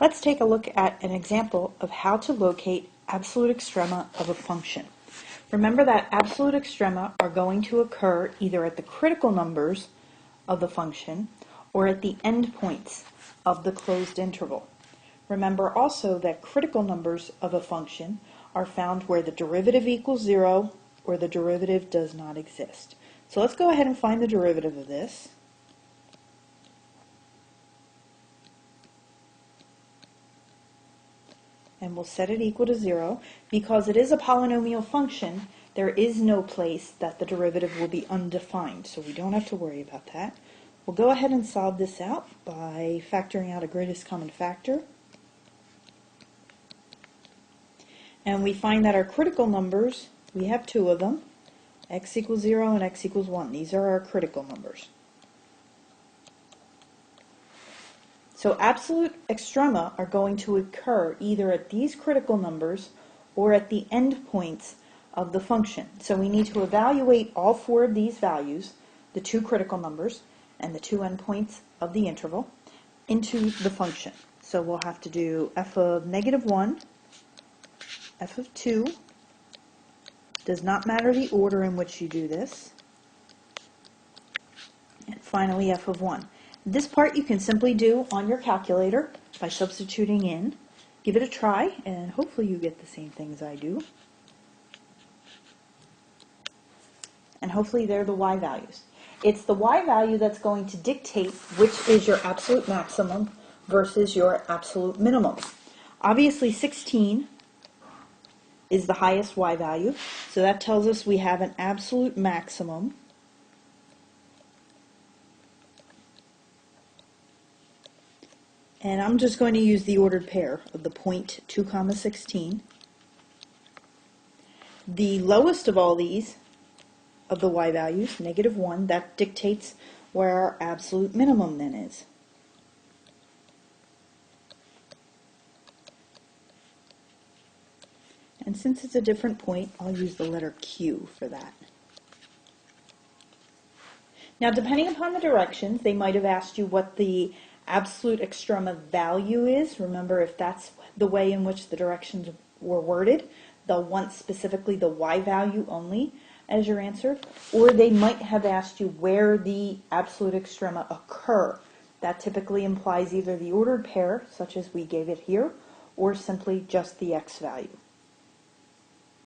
Let's take a look at an example of how to locate absolute extrema of a function. Remember that absolute extrema are going to occur either at the critical numbers of the function or at the endpoints of the closed interval. Remember also that critical numbers of a function are found where the derivative equals 0 or the derivative does not exist. So let's go ahead and find the derivative of this. And we'll set it equal to 0. Because it is a polynomial function, there is no place that the derivative will be undefined, so we don't have to worry about that. We'll go ahead and solve this out by factoring out a greatest common factor. And we find that our critical numbers, we have two of them, x equals 0 and x equals 1. These are our critical numbers. So absolute extrema are going to occur either at these critical numbers or at the endpoints of the function. So we need to evaluate all four of these values, the two critical numbers and the two endpoints of the interval, into the function. So we'll have to do f of -1, f of 2, does not matter the order in which you do this, and finally f of 1. This part you can simply do on your calculator by substituting in. Give it a try, and hopefully you get the same things I do. And hopefully they're the y values. It's the y value that's going to dictate which is your absolute maximum versus your absolute minimum. Obviously 16 is the highest y value, so that tells us we have an absolute maximum and I'm just going to use the ordered pair of the point 2, 16. The lowest of all these, of the y values, -1, that dictates where our absolute minimum then is. And since it's a different point, I'll use the letter Q for that. Now, depending upon the directions, they might have asked you what the absolute extrema value is. Remember, if that's the way in which the directions were worded, they'll want specifically the y value only as your answer. Or they might have asked you where the absolute extrema occur. That typically implies either the ordered pair, such as we gave it here, or simply just the x value.